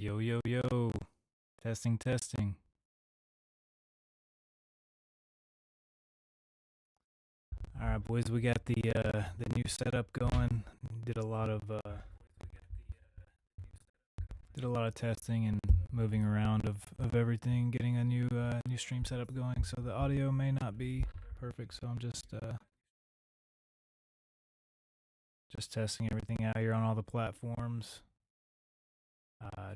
Yo, yo, yo. Testing, testing. All right, boys, we got the new setup going. Did a lot of testing and moving around of everything, getting a new stream setup going. So the audio may not be perfect, so I'm just testing everything out here on all the platforms.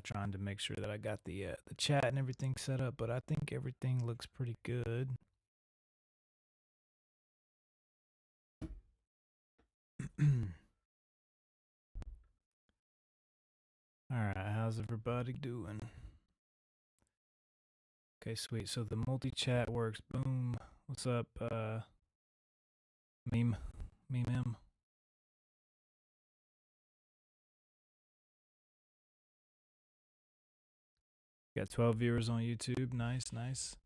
Trying to make sure that I got the chat and everything set up, but I think everything looks pretty good. All right, how's everybody doing? Okay, sweet. So the multi-chat works. Boom. What's up, meme? Meme? Got 12 viewers on YouTube. Nice, nice.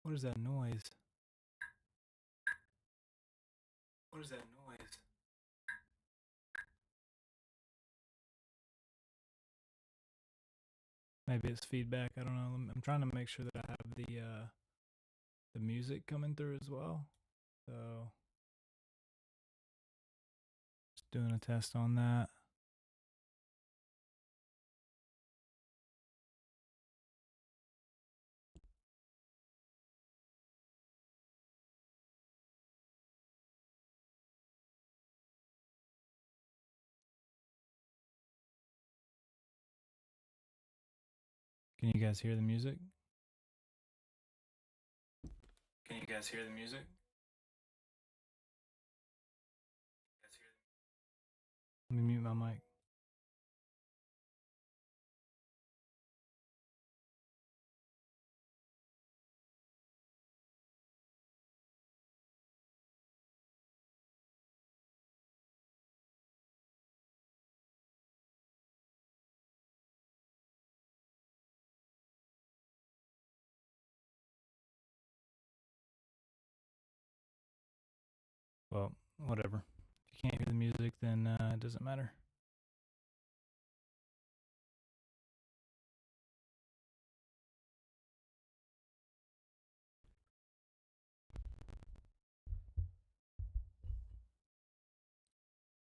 What is that noise? What is that noise? Maybe it's feedback. I don't know. I'm trying to make sure that I have the music coming through as well. So just doing a test on that. Can you guys hear the music? Can you guys hear the music? Let me mute my mic. Well, whatever. If you can't hear the music, then it doesn't matter.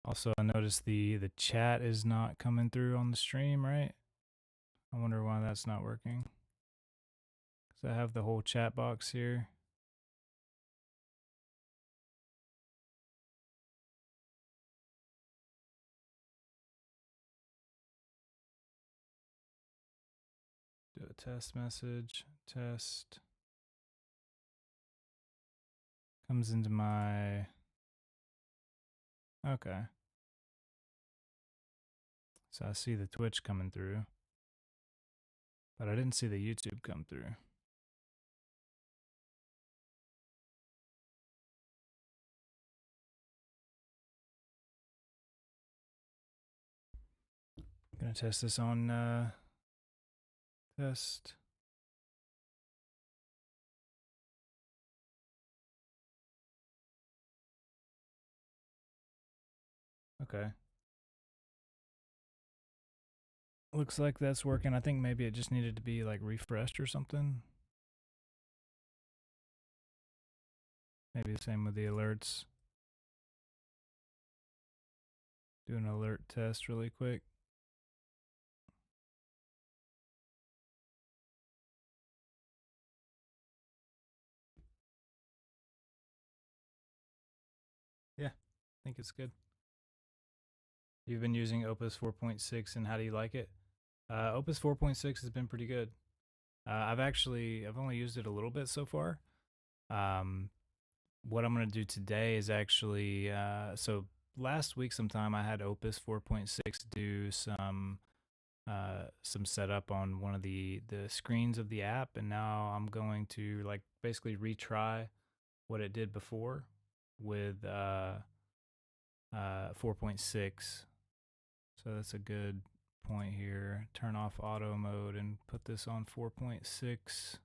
Also, I noticed the chat is not coming through on the stream, right? I wonder why that's not working. Because I have the whole chat box here. Do a test message. Test. Comes into my... Okay. So I see the Twitch coming through. But I didn't see the YouTube come through. I'm gonna test this on test. Okay. Looks like that's working. I think maybe it just needed to be like refreshed or something. Maybe the same with the alerts. Do an alert test really quick. Yeah, I think it's good. You've been using Opus 4.6 and how do you like it? Opus 4.6 has been pretty good. I've only used it a little bit so far. Um, what I'm gonna do today is actually so last week sometime I had Opus 4.6 do some setup on one of the screens of the app, and now I'm going to like basically retry what it did before with 4.6. So that's a good point here. Turn off auto mode and put this on 4.6.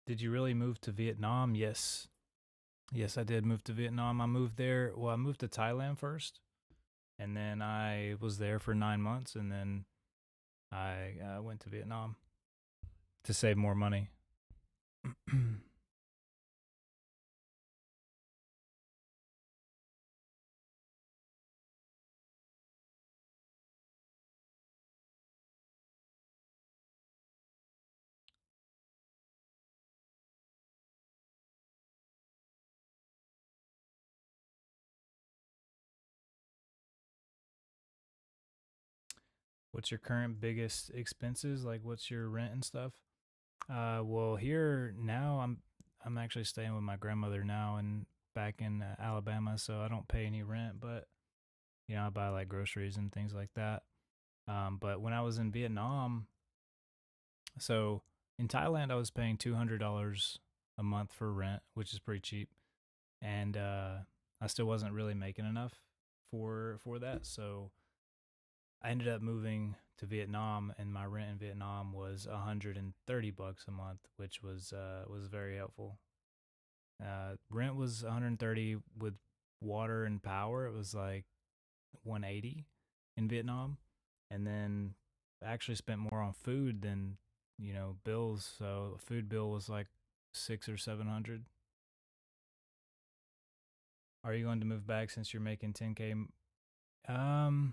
Did you really move to Vietnam? Yes. Yes, I did move to Vietnam. I moved there. Well, I moved to Thailand first, and then I was there for 9 months, and then I went to Vietnam to save more money. What's your current biggest expenses? Like, what's your rent and stuff? Well, here now I'm actually staying with my grandmother now and back in Alabama, so I don't pay any rent, but I buy like groceries and things like that. But when I was in Vietnam, so in Thailand, I was paying $200 a month for rent, which is pretty cheap, and I still wasn't really making enough for that. So I ended up moving to Vietnam, and my rent in Vietnam was $130 a month, which was very helpful. Rent was 130 with water and power. It was like 180 in Vietnam, and then I actually spent more on food than bills. So a food bill was like 6 or 700. Are you going to move back since you're making 10K? Um,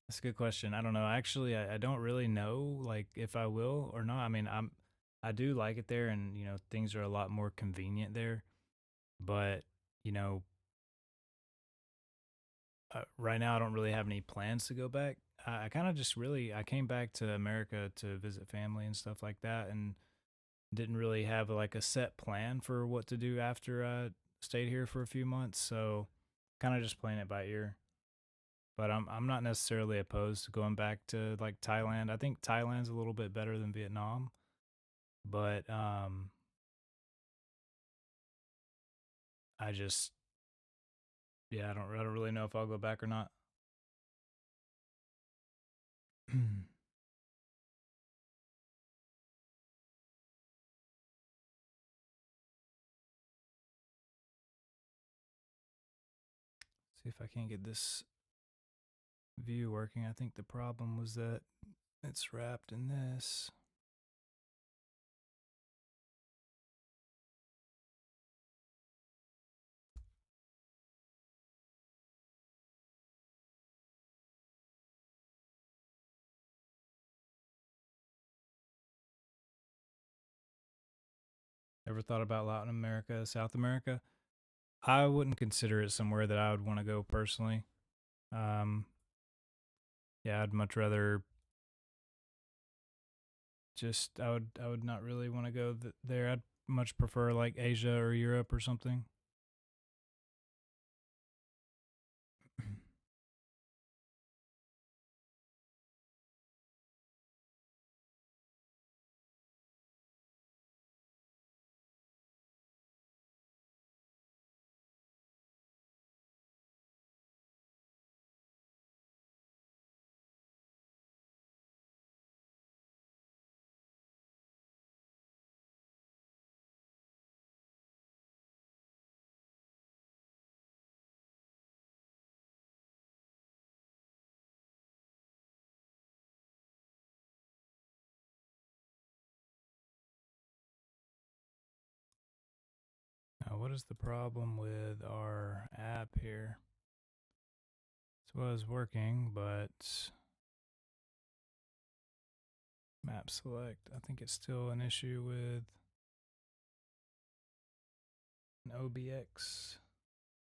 that's a good question. I don't know. Actually, I don't really know like if I will or not. I mean, I do like it there, and things are a lot more convenient there. But you know, right now I don't really have any plans to go back. I kind of just really I came back to America to visit family and stuff like that, and didn't really have like a set plan for what to do after I stayed here for a few months. So kind of just playing it by ear. But I'm not necessarily opposed to going back to like Thailand. I think Thailand's a little bit better than Vietnam, but I just yeah I don't really know if I'll go back or not. See if I can get this view working. I think the problem was that it's wrapped in this. Ever thought about Latin America, South America? I wouldn't consider it somewhere that I would want to go personally. Um, yeah, I'd much rather just I would not really want to go there. I'd much prefer like Asia or Europe or something. Now, what is the problem with our app here? This was working, but map select. I think it's still an issue with an OBX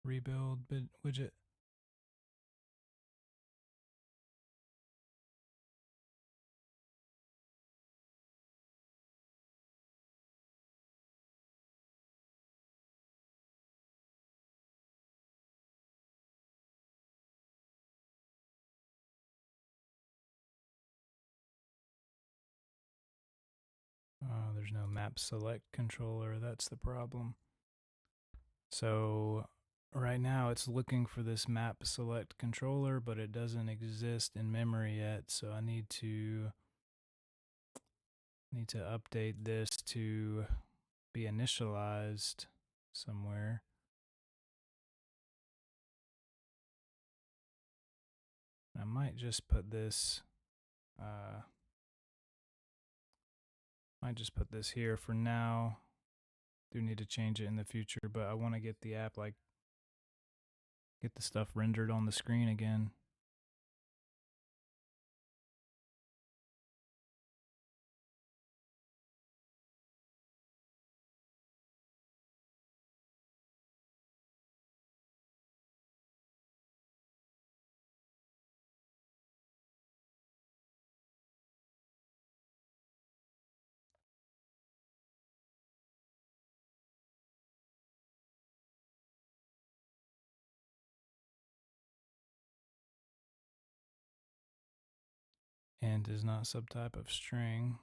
rebuild widget. there's no map select controller. That's the problem. So right now it's looking for this map select controller, but it doesn't exist in memory yet. So I need to update this to be initialized somewhere. I might just put this here for now. Do need to change it in the future, but I want to get the app, like, get the stuff rendered on the screen again. And is not subtype of string.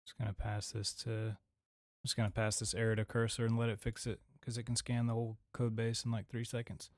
Just gonna pass this error to cursor and let it fix it, because it can scan the whole code base in like 3 seconds.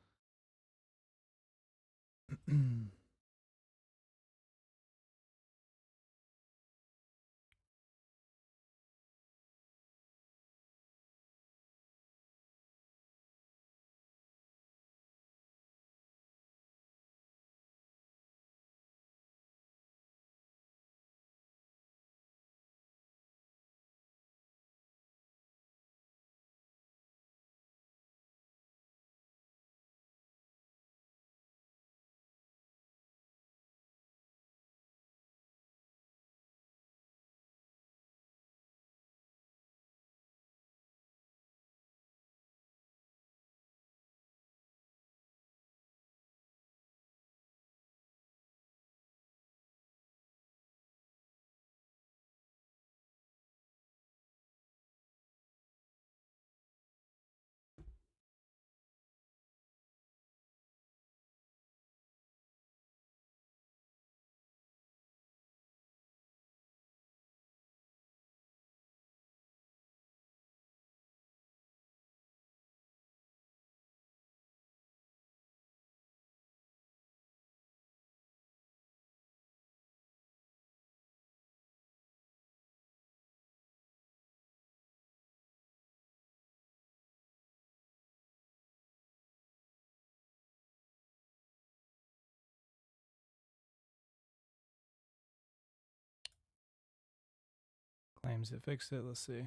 Claims it fixed it. Let's see.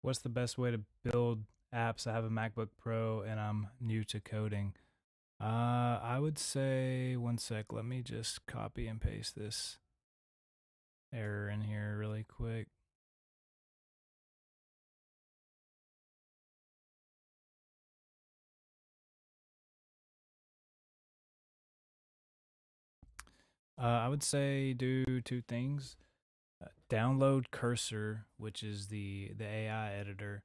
What's the best way to build apps? I have a MacBook Pro and I'm new to coding. I would say, one sec, let me just copy and paste this error in here really quick. I would say do 2 things. Download Cursor, which is the AI editor,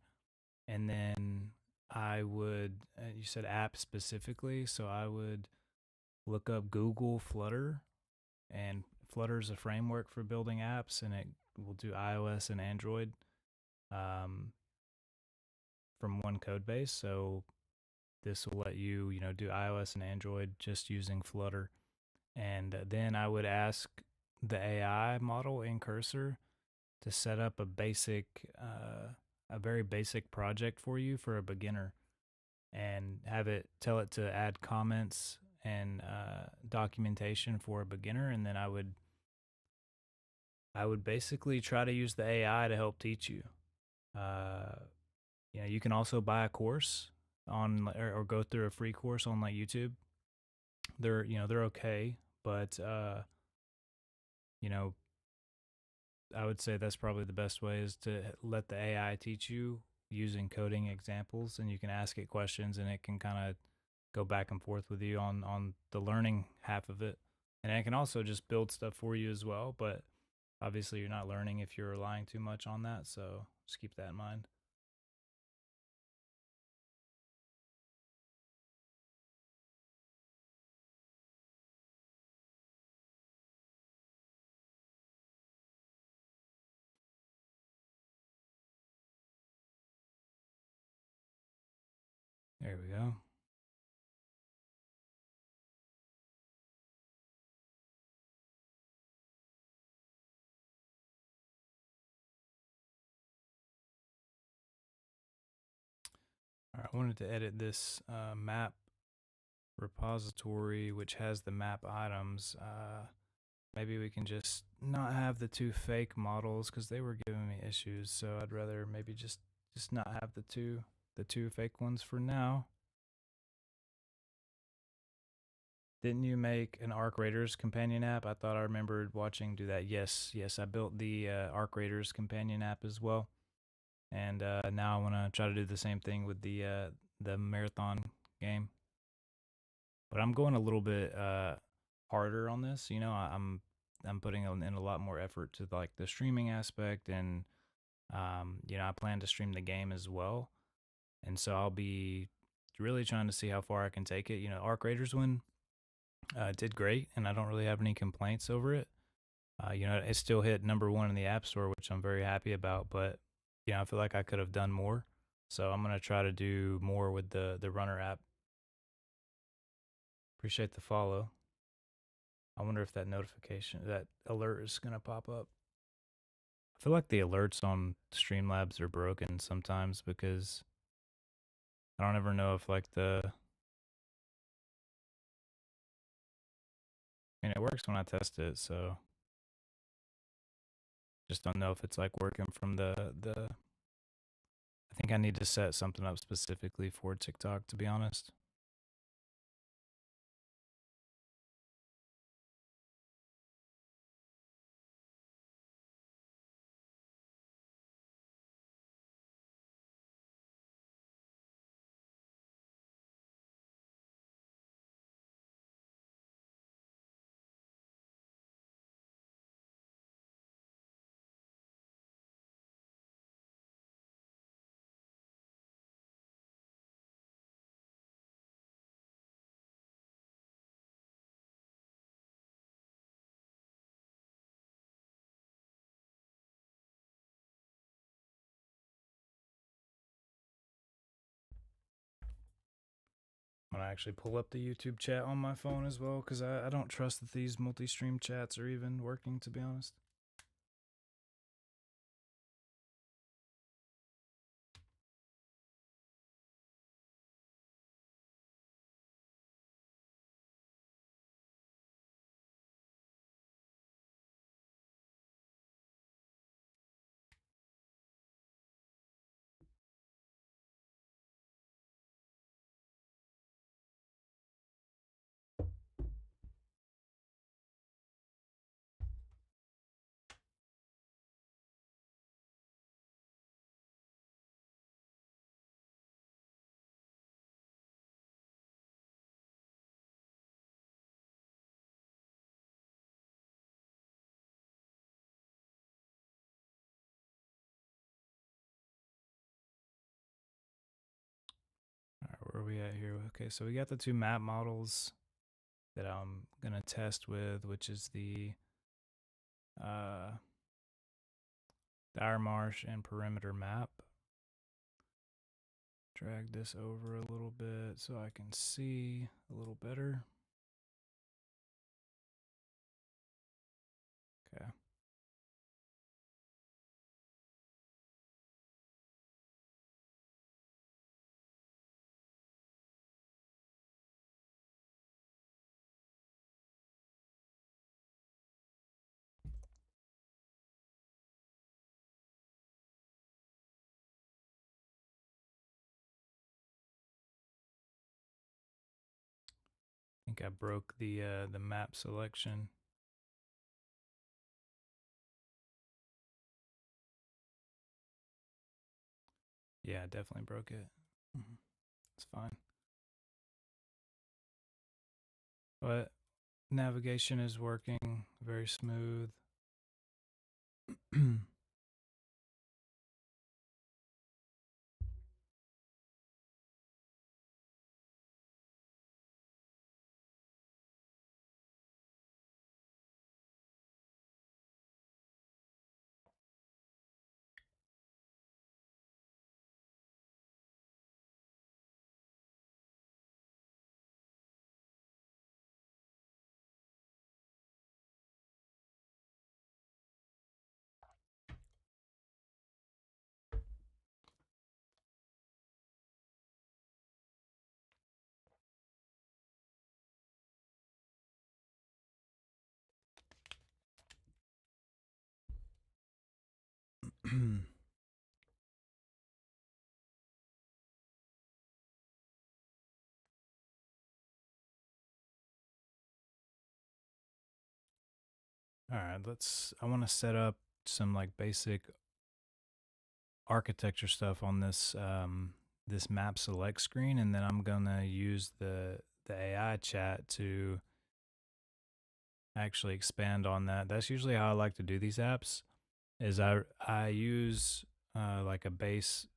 and then I would, you said app specifically, so I would look up Google Flutter, and Flutter is a framework for building apps, and it will do iOS and Android from one code base. So this will let you, do iOS and Android just using Flutter. And then I would ask the AI model in Cursor to set up a very basic project for you for a beginner, and have it tell it to add comments and documentation for a beginner, and then I would basically try to use the AI to help teach you. Uh, you can also buy a course on or go through a free course on like YouTube. They're okay, but you know, I would say that's probably the best way is to let the AI teach you using coding examples, and you can ask it questions, and it can kind of go back and forth with you on the learning half of it, and it can also just build stuff for you as well. But obviously, you're not learning if you're relying too much on that, so just keep that in mind. There we go. All right, I wanted to edit this map repository, which has the map items. Maybe we can just not have the two fake models because they were giving me issues. So I'd rather maybe just not have the two fake ones for now. Didn't you make an Arc Raiders companion app? I thought I remembered watching do that. Yes, yes, I built the Arc Raiders companion app as well, and now I want to try to do the same thing with the marathon game. But I'm going a little bit harder on this. I'm putting in a lot more effort to like the streaming aspect, and I plan to stream the game as well, and so I'll be really trying to see how far I can take it. Arc Raiders one did great, and I don't really have any complaints over it. It still hit number one in the App Store, which I'm very happy about. But I feel like I could have done more, so I'm gonna try to do more with the Runner app. Appreciate the follow. I wonder if that alert is gonna pop up. I feel like the alerts on Streamlabs are broken sometimes because I don't ever know if like it works when I test it, so just don't know if it's like working from the. I think I need to set something up specifically for TikTok, to be honest. I'm gonna actually pull up the YouTube chat on my phone as well because I don't trust that these multi-stream chats are even working, to be honest. All right, where are we at here? Okay, so we got the two map models that I'm gonna test with, which is the uh, Dire Marsh and Perimeter map. Drag this over a little bit so I can see a little better. Okay. think I broke the map selection. Yeah, I definitely broke it. It's fine. But navigation is working very smooth. All right, I want to set up some like basic architecture stuff on this map select screen, and then I'm gonna use the AI chat to actually expand on that. That's usually how I like to do these apps. Is I use like a base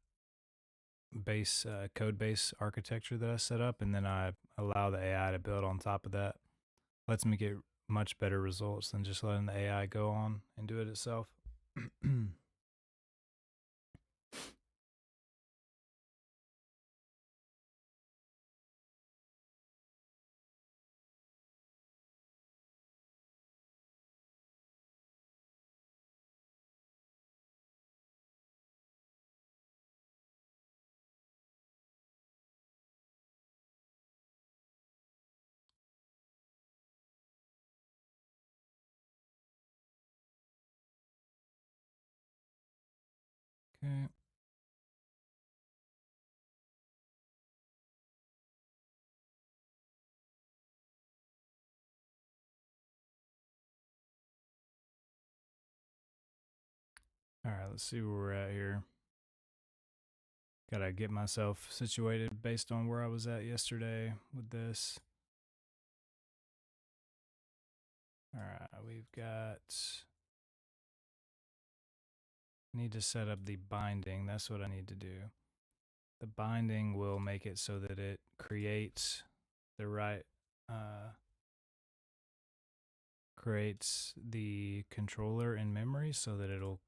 code base architecture that I set up, and then I allow the AI to build on top of that. Lets me get much better results than just letting the AI go on and do it itself. Okay. All right, let's see where we're at here. Gotta get myself situated based on where I was at yesterday with this. All right, we've got. Need to set up the binding. That's what I need to do. The binding will make it so that it creates the right creates the controller in memory so that it'll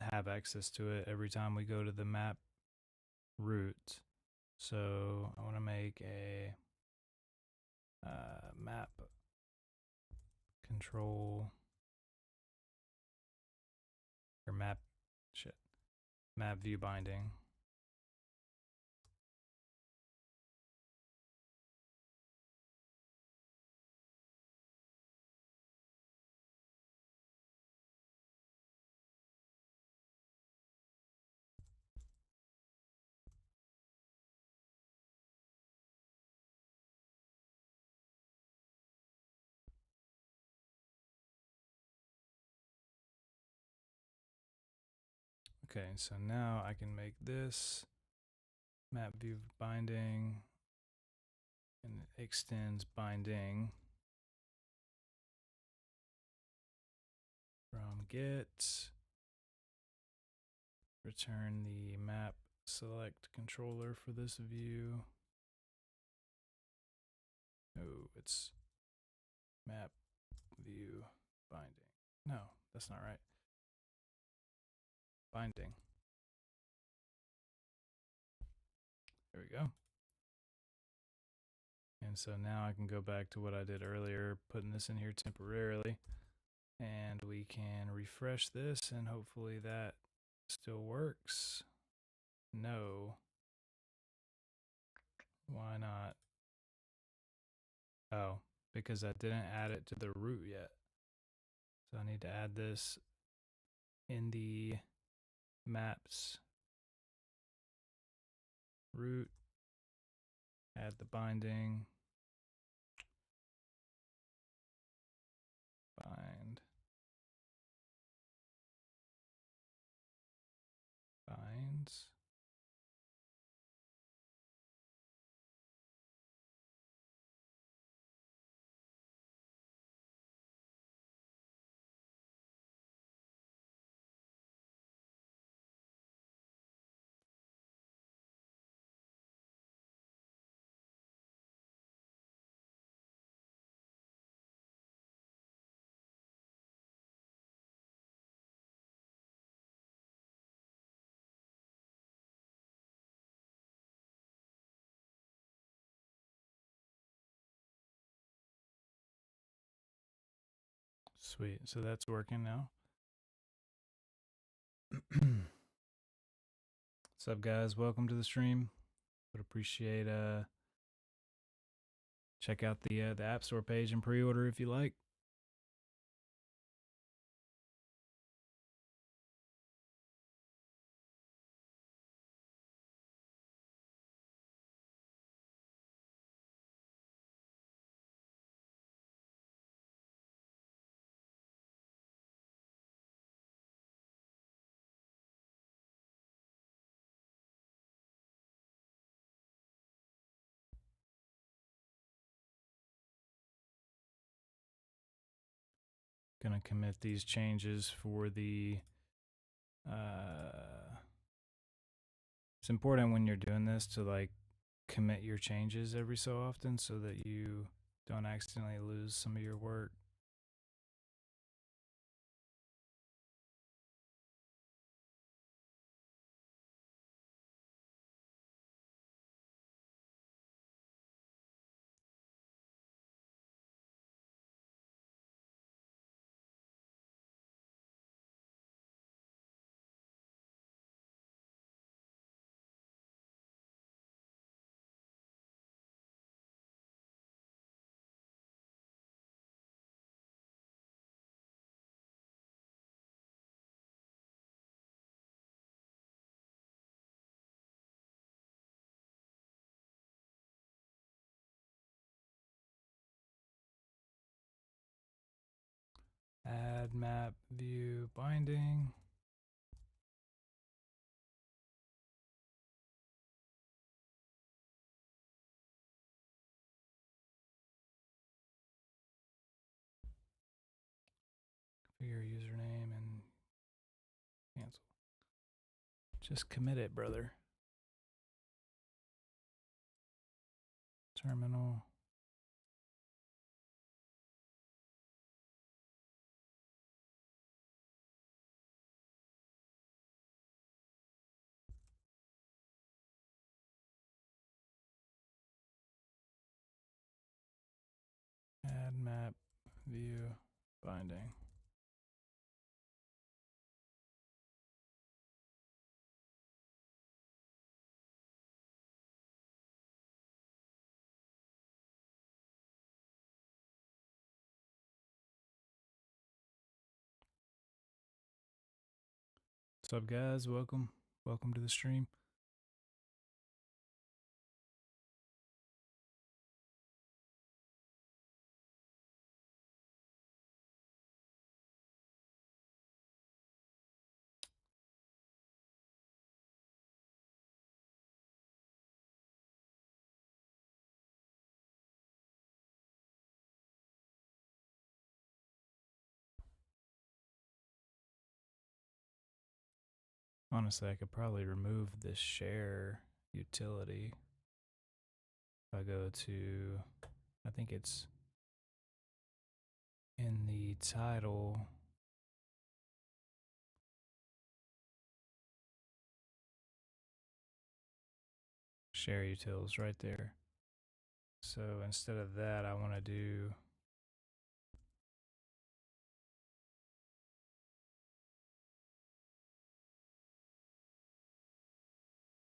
have access to it every time we go to the map route. So I want to make a map control or map view binding. Okay, so now I can make this map view binding and it extends binding from get, return the map select controller for this view. Oh, it's map view binding. No, that's not right. Binding. There we go. And so now I can go back to what I did earlier, putting this in here temporarily. And we can refresh this and hopefully that still works. No. Why not? Oh, because I didn't add it to the root yet. So I need to add this in the maps root, add the binding. Sweet. So that's working now. What's up, guys? Welcome to the stream. Would appreciate check out the App Store page and pre-order if you like. Gonna commit these changes for the it's important when you're doing this to like commit your changes every so often so that you don't accidentally lose some of your work. Add map view binding. Configure username and cancel. Just commit it, brother. Terminal. Add map view binding. What's up, guys? Welcome to the stream. Honestly, I could probably remove this share utility if I go to, I think it's in the title. Share utils right there. So instead of that, I want to do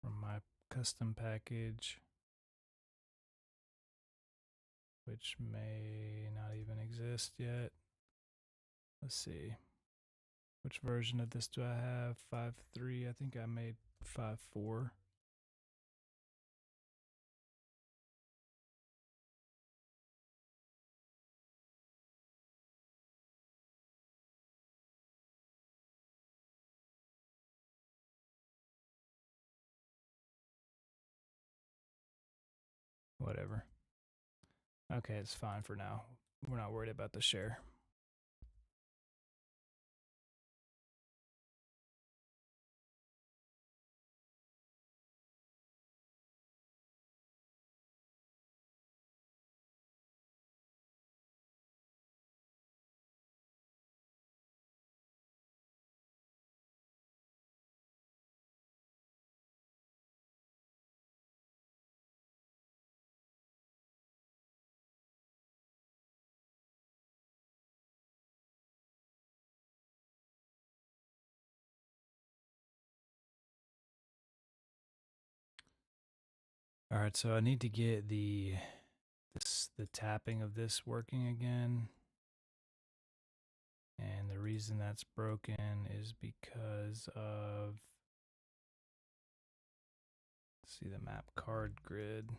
from my custom package, which may not even exist yet. Let's see. Which version of this do I have? 5.3. I think I made 5.4. Whatever. Okay, it's fine for now. We're not worried about the share. All right, so I need to get the tapping of this working again. And the reason that's broken is because of, let's see, the map card grid.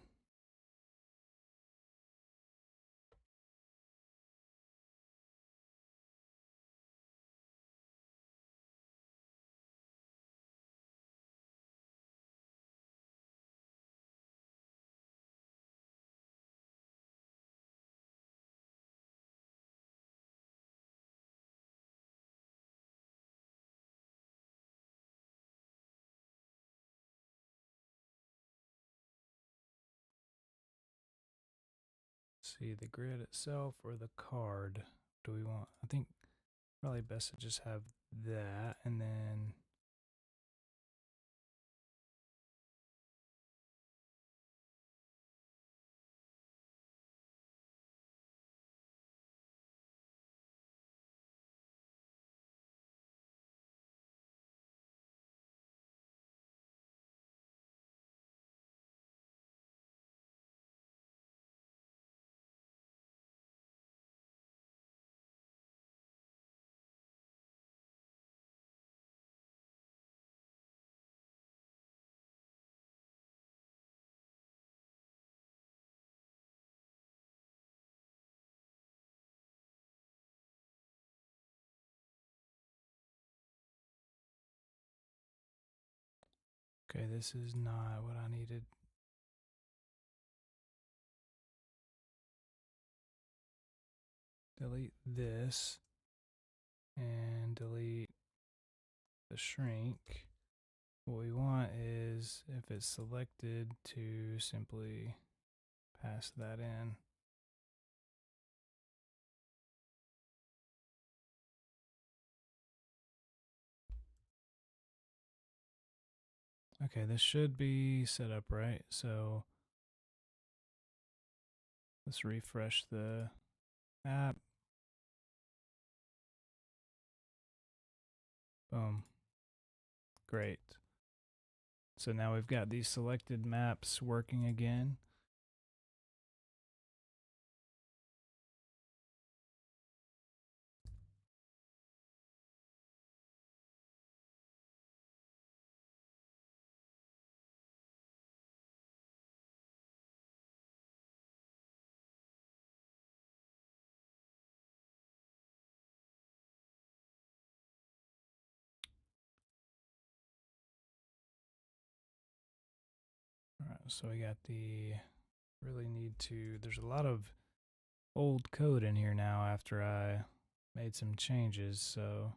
See the grid itself or the card. Do we want? I think probably best to just have that, and then okay, this is not what I needed. Delete this and delete the shrink. What we want is, if it's selected, to simply pass that in. Okay, this should be set up right. So let's refresh the app. Boom. Great. So now we've got these selected maps working again. All right, so we got the, really need to, there's a lot of old code in here now after I made some changes. So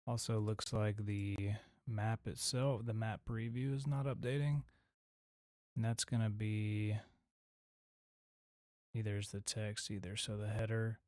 also looks like the map itself, the map preview is not updating. And that's going to be either is the text, either so the header.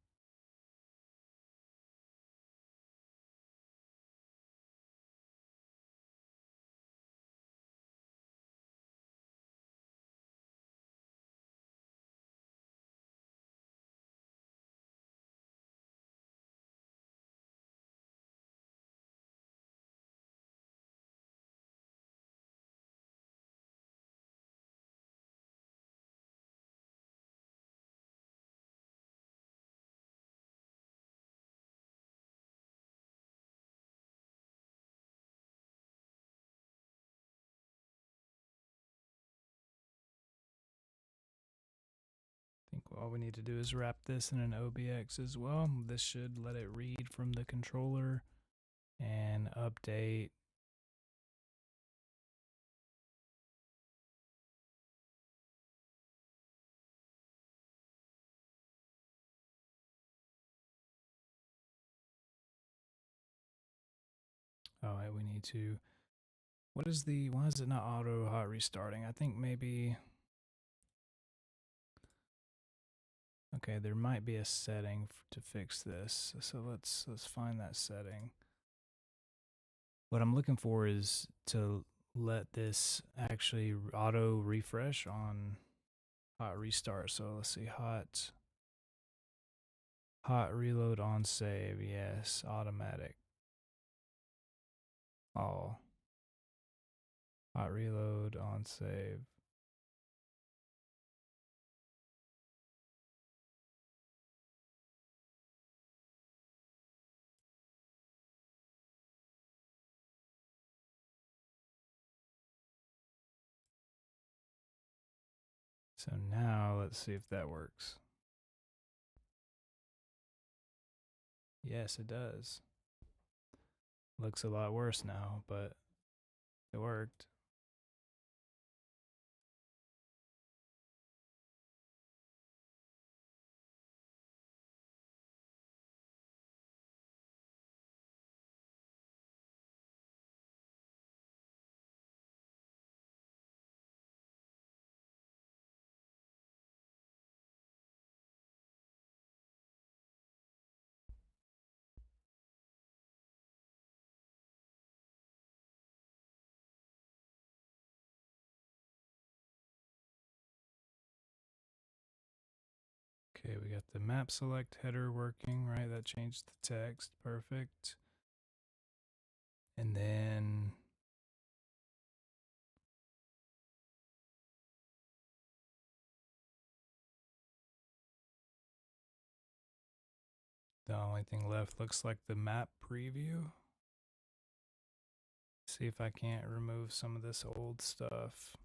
I think all we need to do is wrap this in an OBX as well. This should let it read from the controller and update. Oh, we need to, what is the, why is it not auto hot restarting? I think maybe, okay, there might be a setting to fix this. So let's find that setting. What I'm looking for is to let this actually auto refresh on hot restart. So let's see, hot reload on save. Yes, automatic. All. Hot reload on save. So now let's see if that works. Yes, it does. Looks a lot worse now, but it worked. Okay, we got the map select header working, right? That changed the text. Perfect. And then the only thing left looks like the map preview. See if I can't remove some of this old stuff.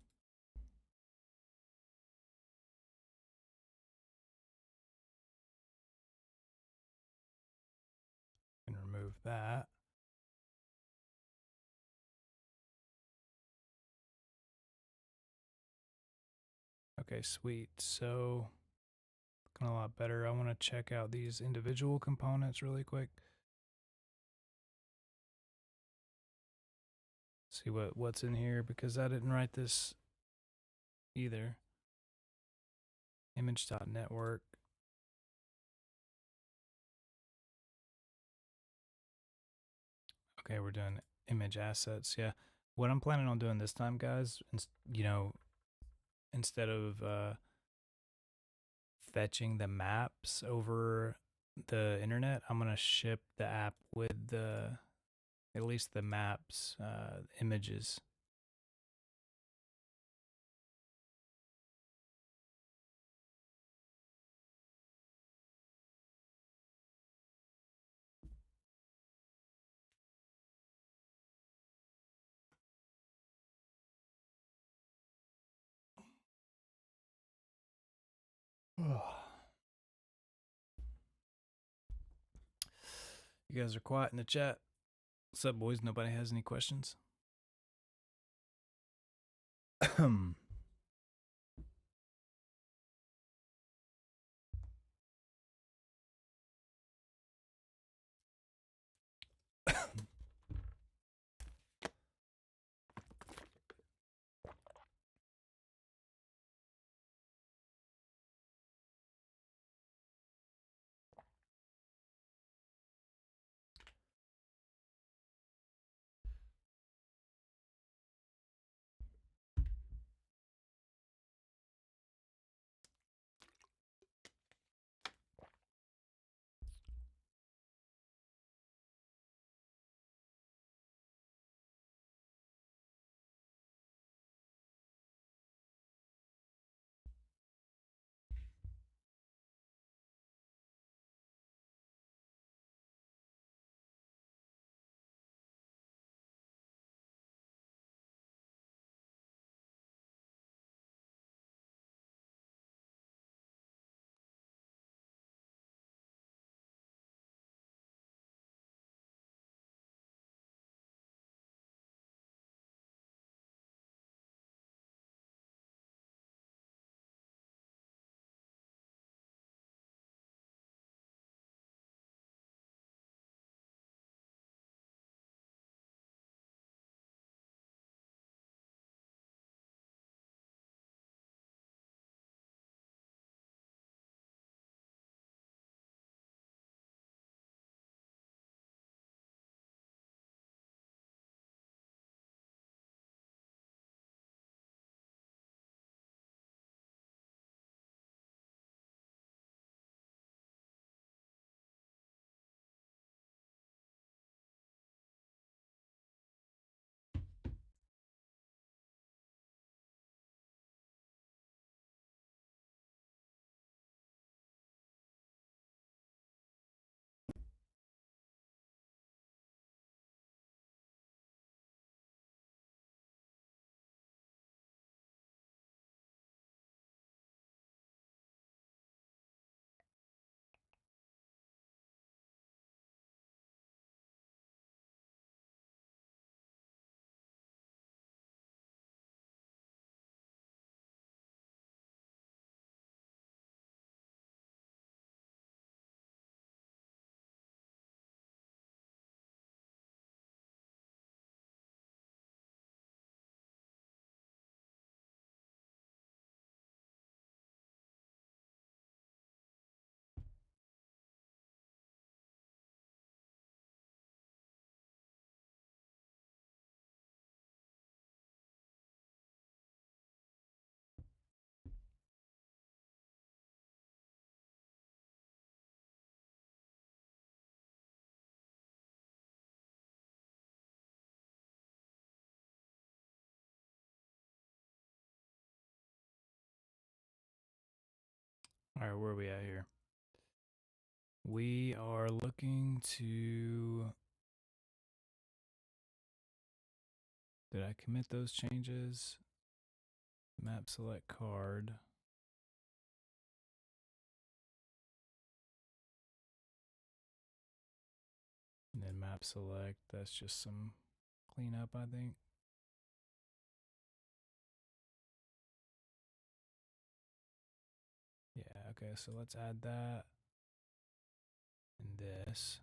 And remove that. Okay, sweet. So looking a lot better. I want to check out these individual components really quick. See what's in here because I didn't write this either. Image.network. Okay, we're doing image assets. Yeah. What I'm planning on doing this time, guys, you know, instead of fetching the maps over the internet, I'm going to ship the app with the at least the maps images. You guys are quiet in the chat. What's up, boys? Nobody has any questions? All right, where are we at here? We are looking to. Did I commit those changes? Map select card. And then map select. That's just some cleanup, I think. Yeah, okay, so let's add that and this.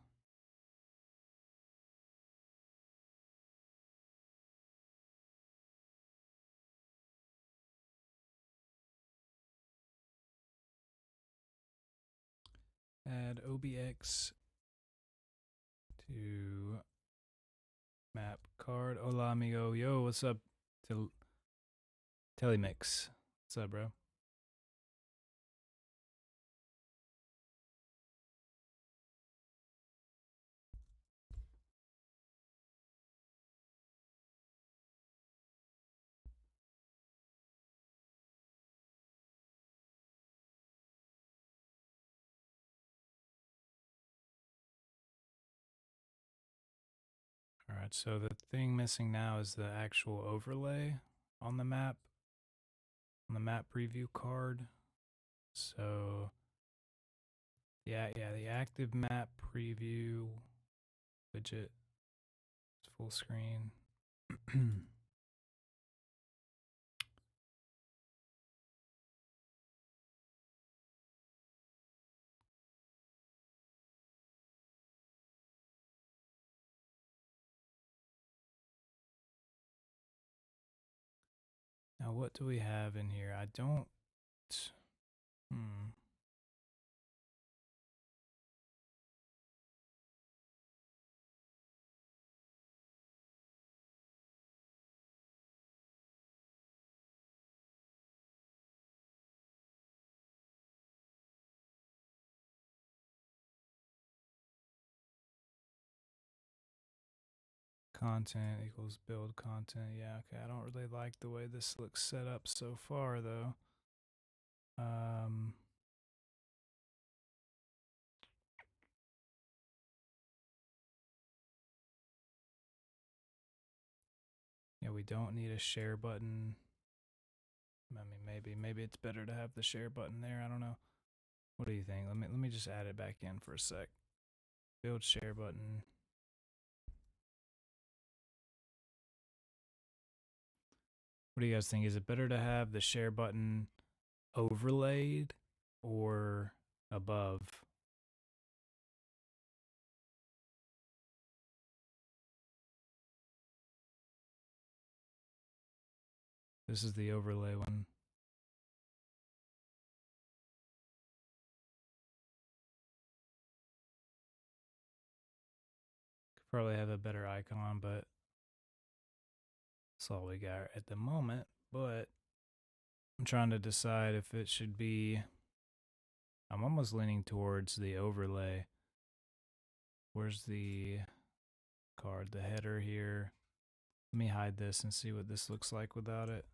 Add OBX to map card. Hola, amigo. Yo, what's up? Telemix. What's up, bro? All right, so the thing missing now is the actual overlay on the map preview card. So yeah, the active map preview widget is full screen. Now, what do we have in here? I don't. Hmm. Content equals build content. Yeah, okay. I don't really like the way this looks set up so far, though. Yeah, we don't need a share button. I mean, maybe it's better to have the share button there. I don't know. What do you think? Let me just add it back in for a sec. Build share button. What do you guys think? Is it better to have the share button overlaid or above? This is the overlay one. Could probably have a better icon, but that's all we got at the moment. But I'm trying to decide if it should be. I'm almost leaning towards the overlay. Where's the card? The header here. Let me hide this and see what this looks like without it.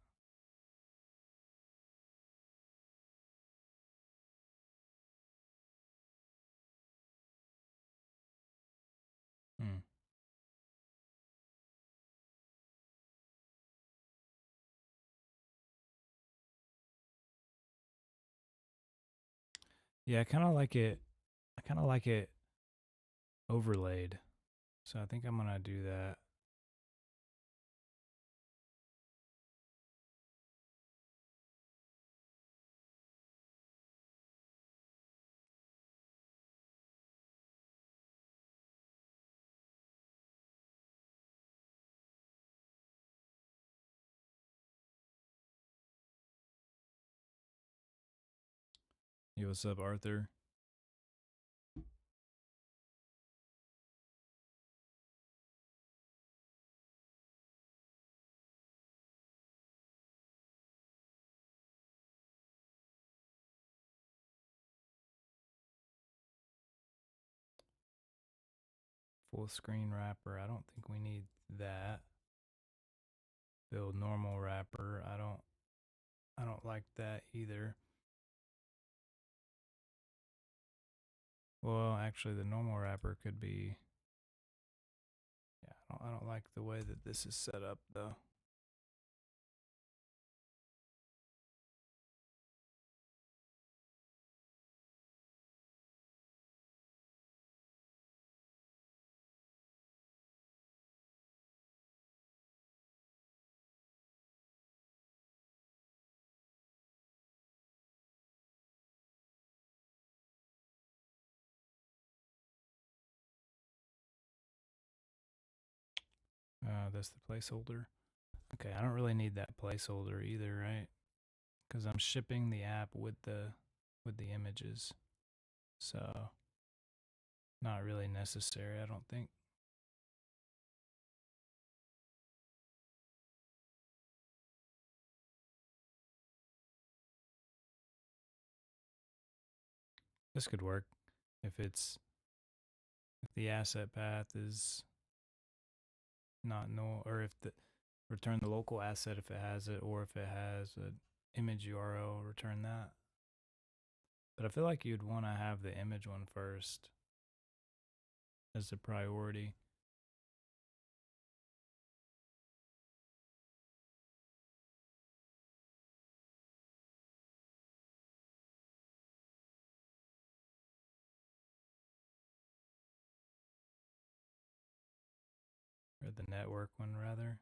Hmm. Yeah, I kind of like it. I kind of like it overlaid. So I think I'm going to do that. Yo, what's up, Arthur? Full screen wrapper. I don't think we need that. Build normal wrapper. I don't like that either. Well, actually, the normal wrapper could be. Yeah, I don't like the way that this is set up though. That's the placeholder. Okay, I don't really need that placeholder either, right? Because I'm shipping the app with the images, so not really necessary, I don't think. This could work if if the asset path is not null, or if the return the local asset if it has it, or if it has an image URL, return that. But I feel like you'd want to have the image one first as the priority. Or the network one, rather.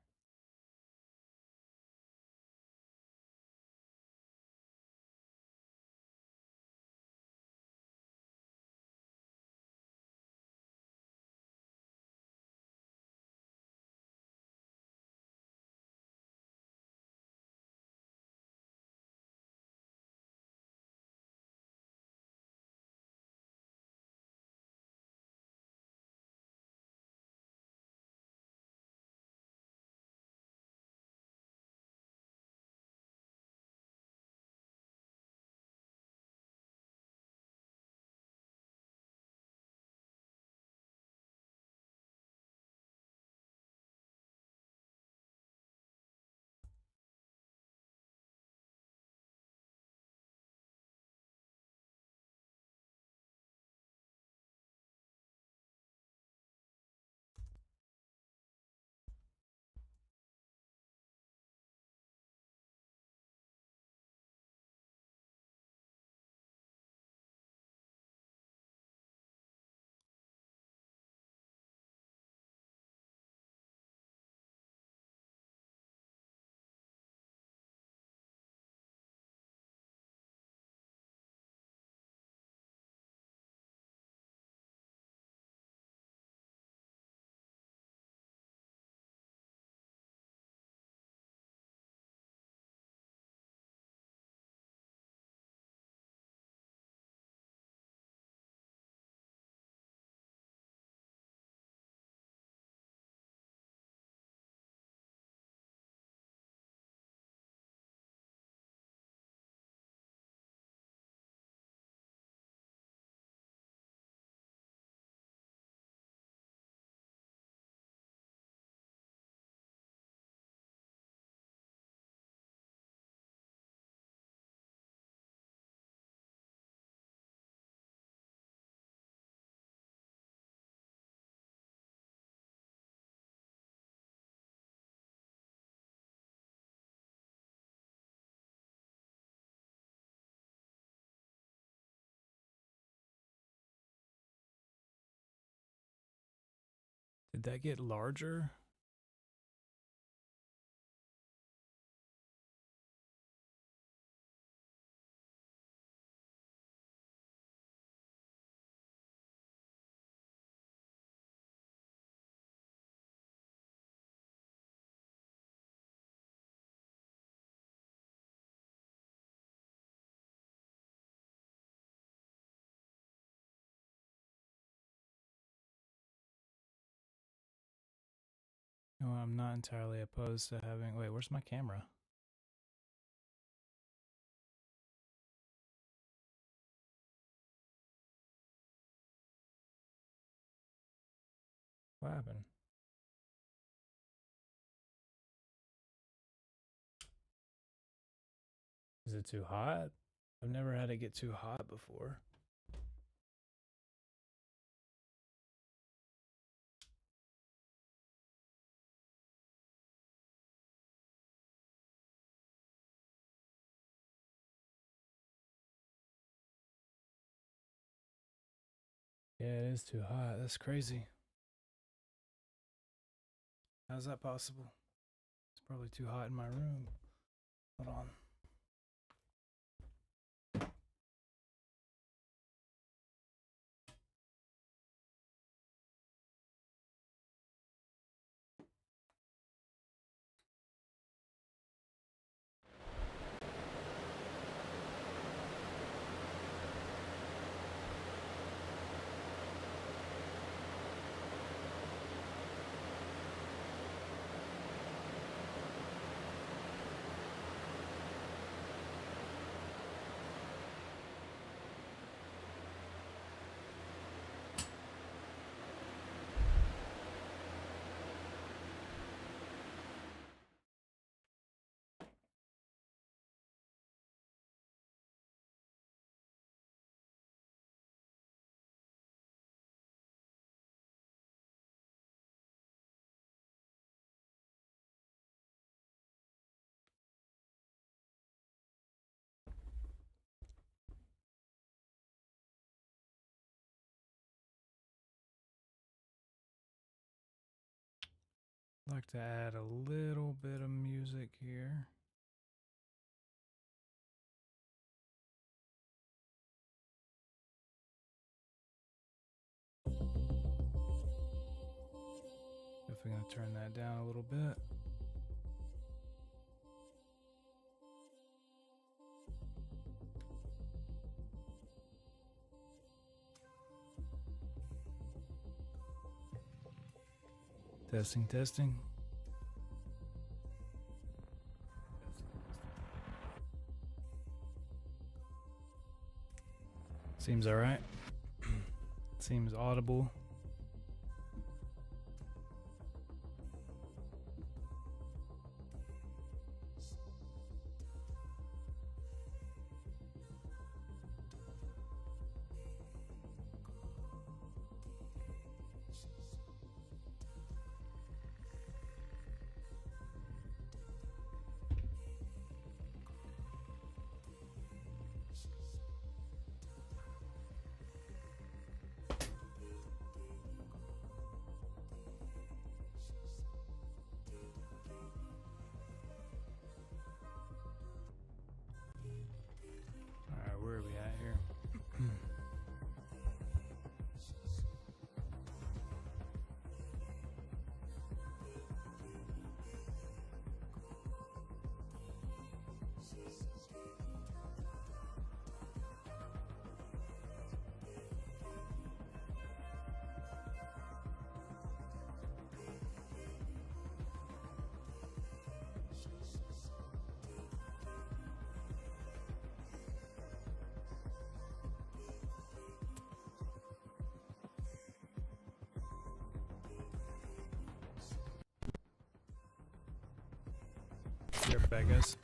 Did that get larger? No, I'm not entirely opposed to having. Wait, where's my camera? What happened? Is it too hot? I've never had it get too hot before. Yeah, it is too hot. That's crazy. How's that possible? It's probably too hot in my room. Hold on. I'd like to add a little bit of music here. Definitely gonna turn that down a little bit. Testing, testing. Seems all right. Seems audible. All right, where are we at here? Be right back, guys.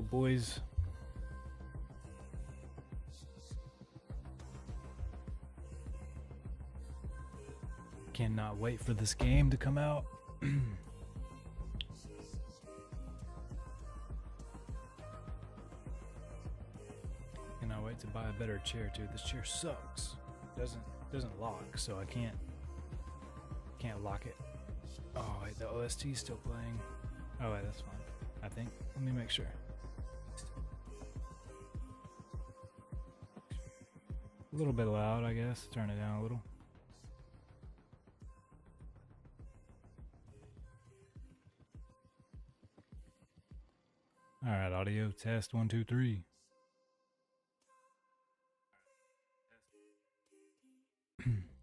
boys? Cannot wait for this game to come out. Cannot wait to buy a better chair too. This chair sucks. Doesn't lock, so I can't lock it. Oh wait, the OST is still playing. Oh wait, that's fine. I think. Let me make sure. A little bit loud, I guess. Turn it down a little. All right, audio test 1 2 3.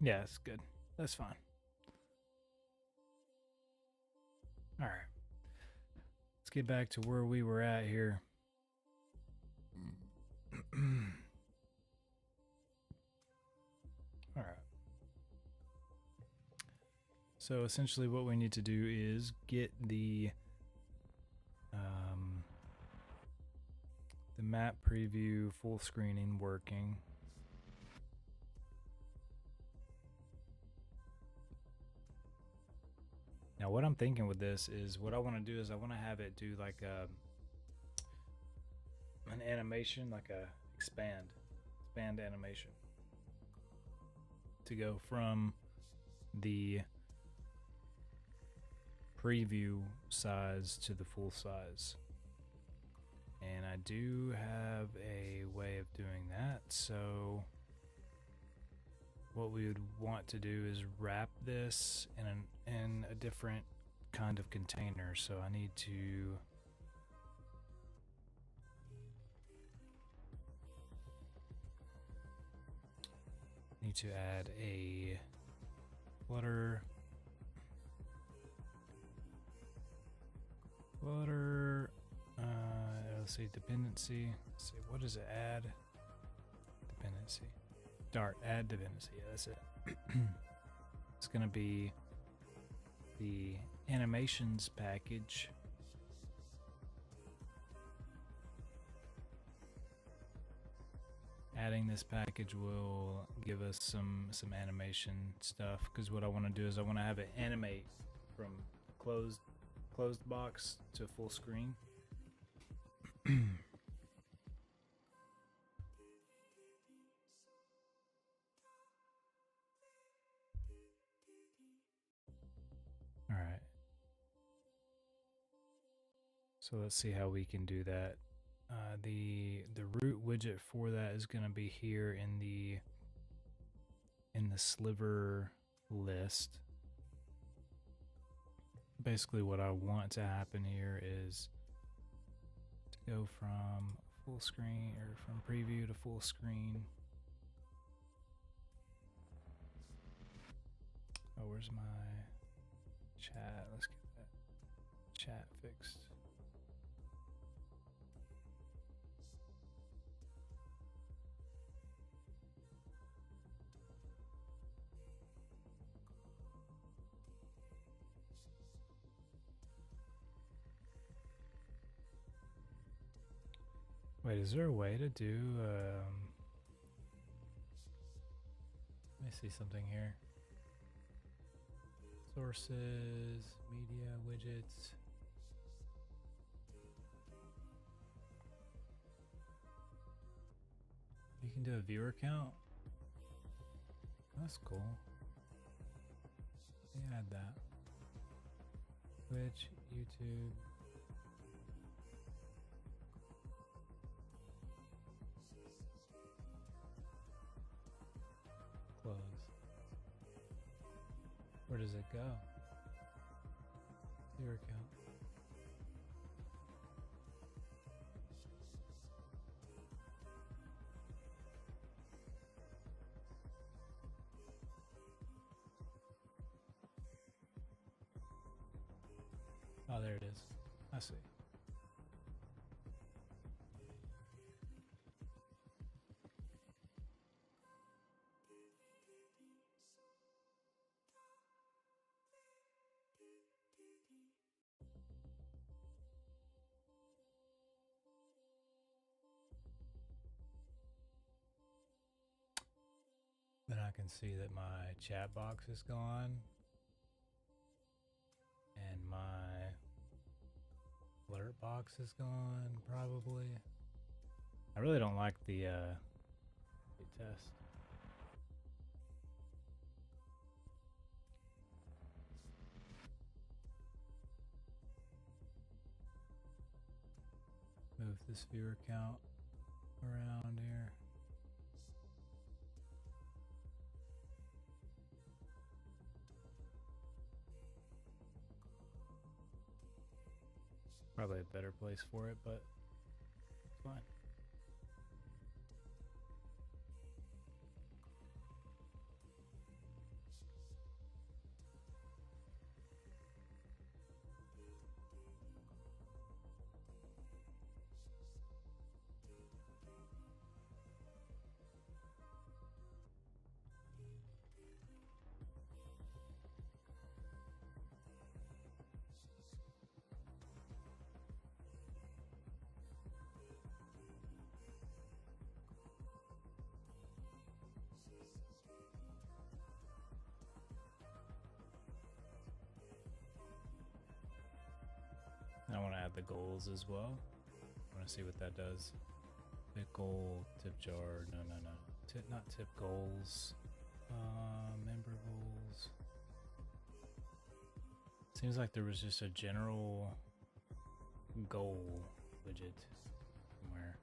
Yeah, it's good. That's fine. All right. Let's get back to where we were at here. All right. So essentially what we need to do is get the map preview full screening working. Now what I'm thinking with this is what I want to do is I want to have it do like an animation, like a expand animation to go from the preview size to the full size. And I do have a way of doing that. So what we would want to do is wrap this in a different kind of container. So I need to add a Flutter let's see, dependency. Let's see, what does it add? Dependency. Dart, add dependency. Yeah, that's it. It's gonna be the animations package. Adding this package will give us some animation stuff, because what I want to do is I want to have it animate from closed box to full screen. All right. So let's see how we can do that. The root widget for that is going to be here in the sliver list. Basically what I want to happen here is to go from full screen, or from preview to full screen. Oh, where's my chat? Let's get that chat fixed. Wait, is there a way to do, let me see something here. Sources, media, widgets. You can do a viewer count? That's cool. Let me add that. Twitch, YouTube. Close. Where does it go? Viewer count. Oh, there it is. I see. can see that my chat box is gone. And my alert box is gone, probably. I really don't like the test. Move this viewer count around here. Probably a better place for it, but it's fine. I want to add the goals as well. I want to see what that does. Big goal, tip jar. No. Not tip goals. Member goals. Seems like there was just a general goal widget somewhere.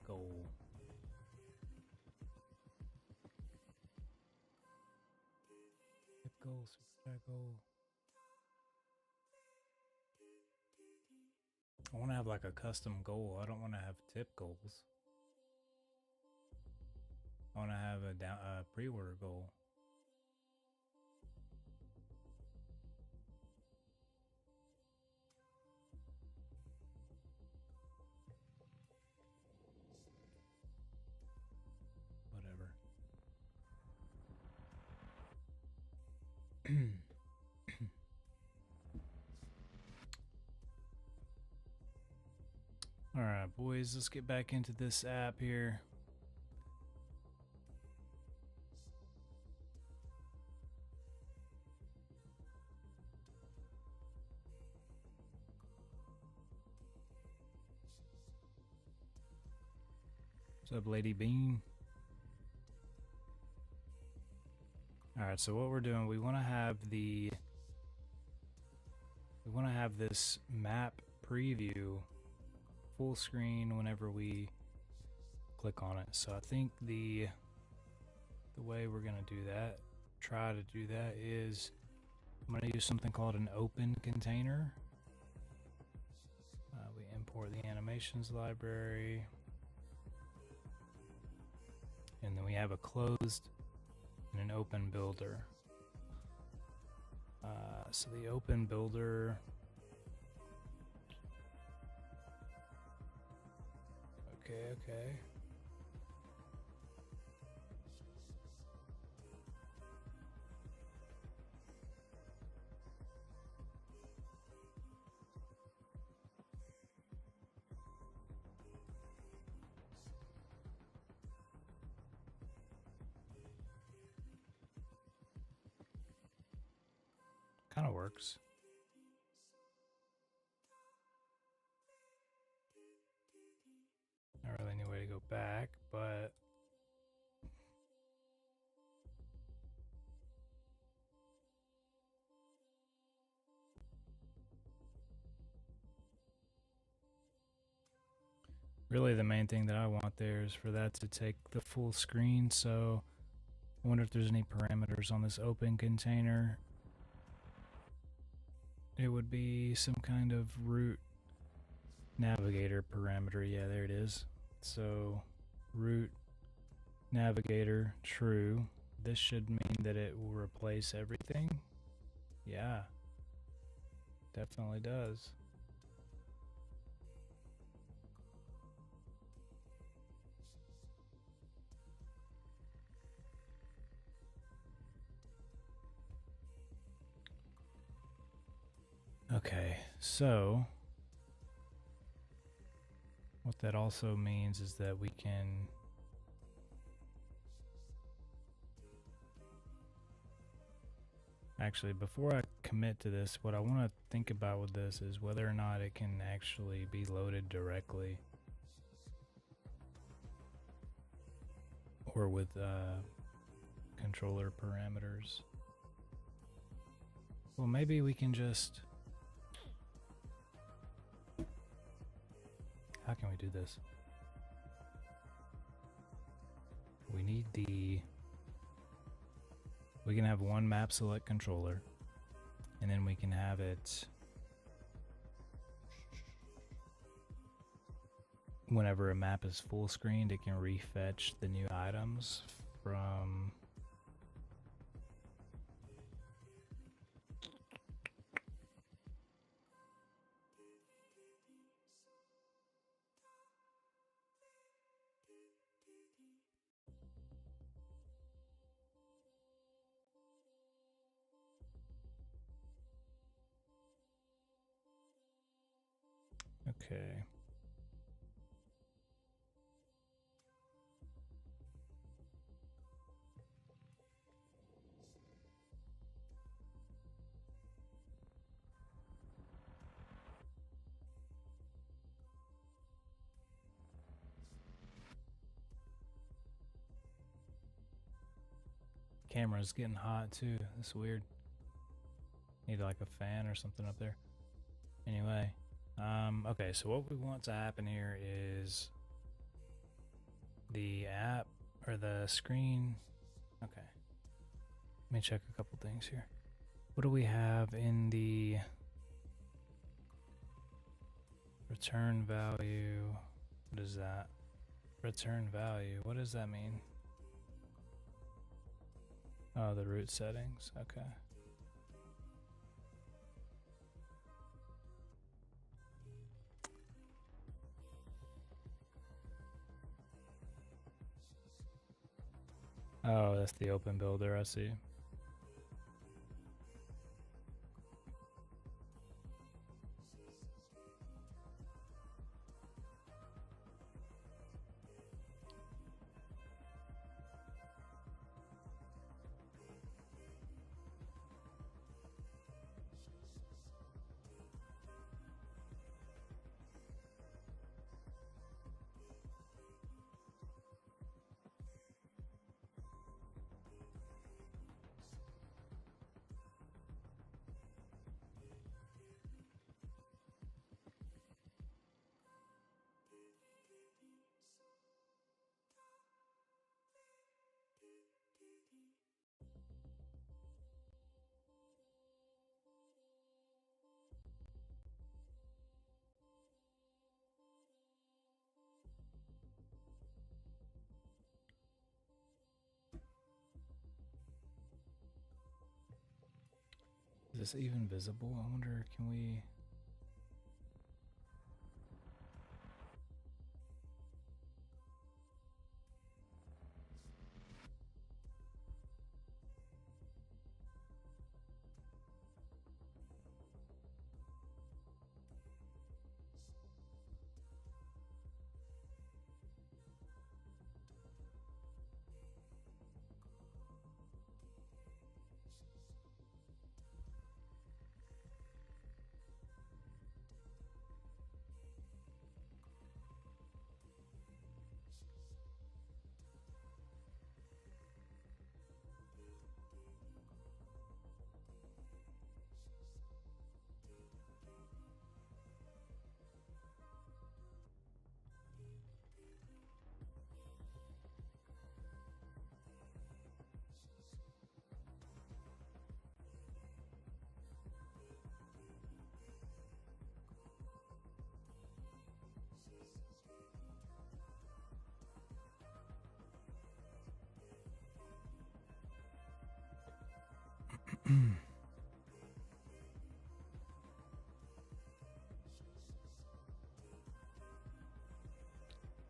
Goal. Tip goal, super chat goal. I want to have like a custom goal. I don't want to have tip goals. I want to have a pre-order goal. Whatever. All right, boys, let's get back into this app here. What's up, Lady Bean? All right, so what we're doing, we want to have this map preview full screen whenever we click on it. So I think the way we're gonna do that, try to do that, is I'm gonna use something called an open container. We import the animations library, and then we have a closed and an open builder. So the open builder, okay. Kind of works. Not really any way to go back, but really the main thing that I want there is for that to take the full screen. So I wonder if there's any parameters on this open container. It would be some kind of root navigator parameter. Yeah, there it is. So root navigator true. This should mean that it will replace everything. Yeah, definitely does. Okay, so what that also means is that we can Actually, before I commit to this, what I want to think about with this is whether or not it can actually be loaded directly or with controller parameters. Well, maybe we can just... How can we do this? We need the... We can have one map select controller, and then we can have it whenever a map is full screened, it can refetch the new items from... Okay. Camera's getting hot too. That's weird. Need like a fan or something up there. Anyway, okay, so what we want to happen here is the app or the screen. Okay. Let me check a couple things here. What do we have in the return value? What is that? Return value. What does that mean? Oh, the root settings. Okay. Oh, that's the open builder, I see. Is this even visible? I wonder, can we...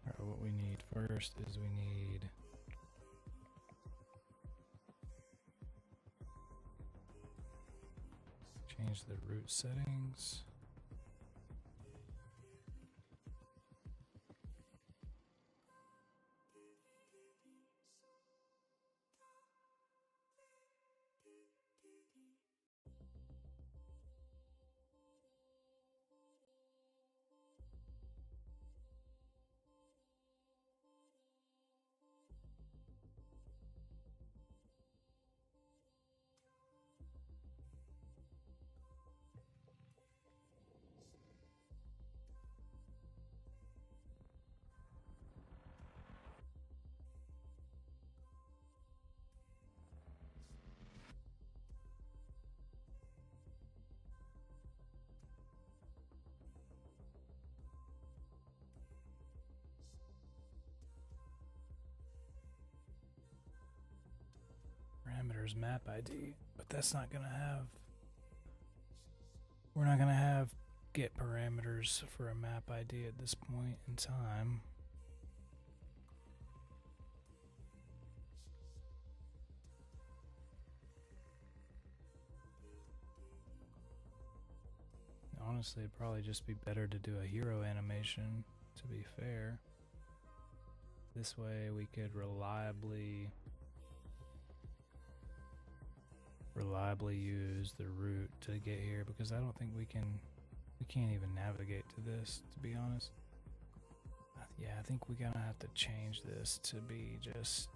Alright, what we need first is we need... change the root settings. parameters map ID, but that's not gonna have. We're not gonna have get parameters for a map ID at this point in time. Honestly, it'd probably just be better to do a hero animation, to be fair. This way we could reliably use the route to get here, because I don't think we can't even navigate to this, to be honest. Yeah, I think we're gonna have to change this to be just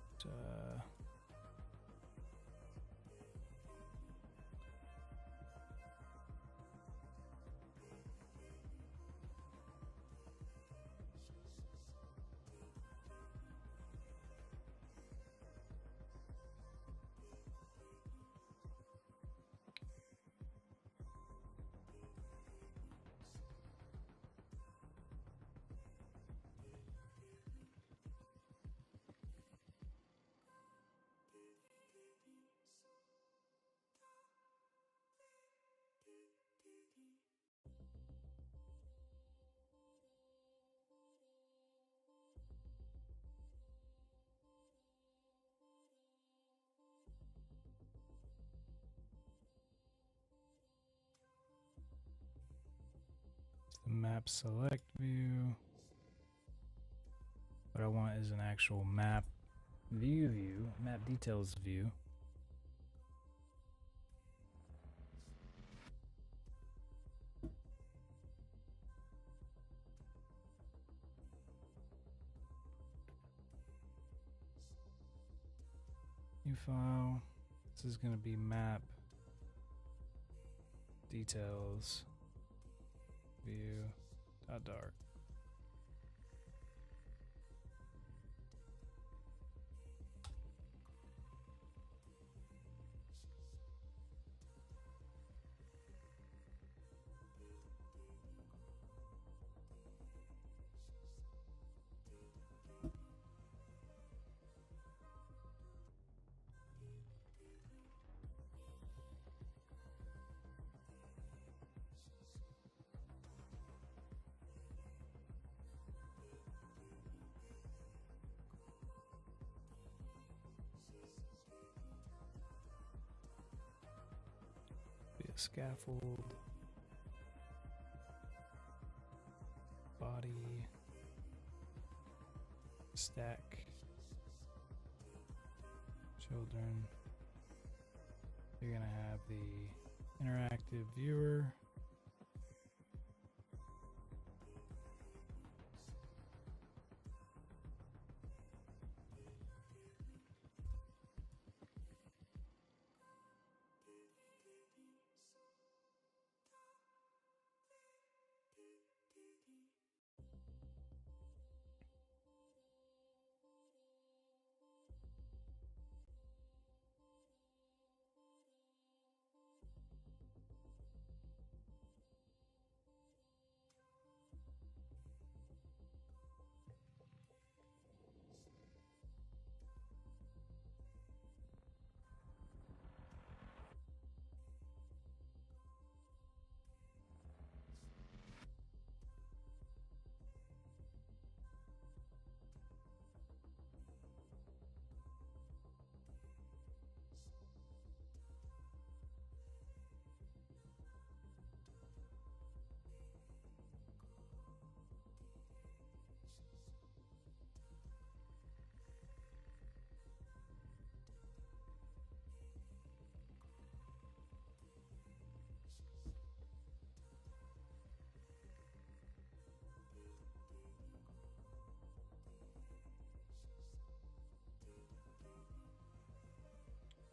the map select view. What I want is an actual map view, map details view. New file. This is going to be map details view .dark. Be a scaffold, body, stack, children. You're gonna have the interactive viewer.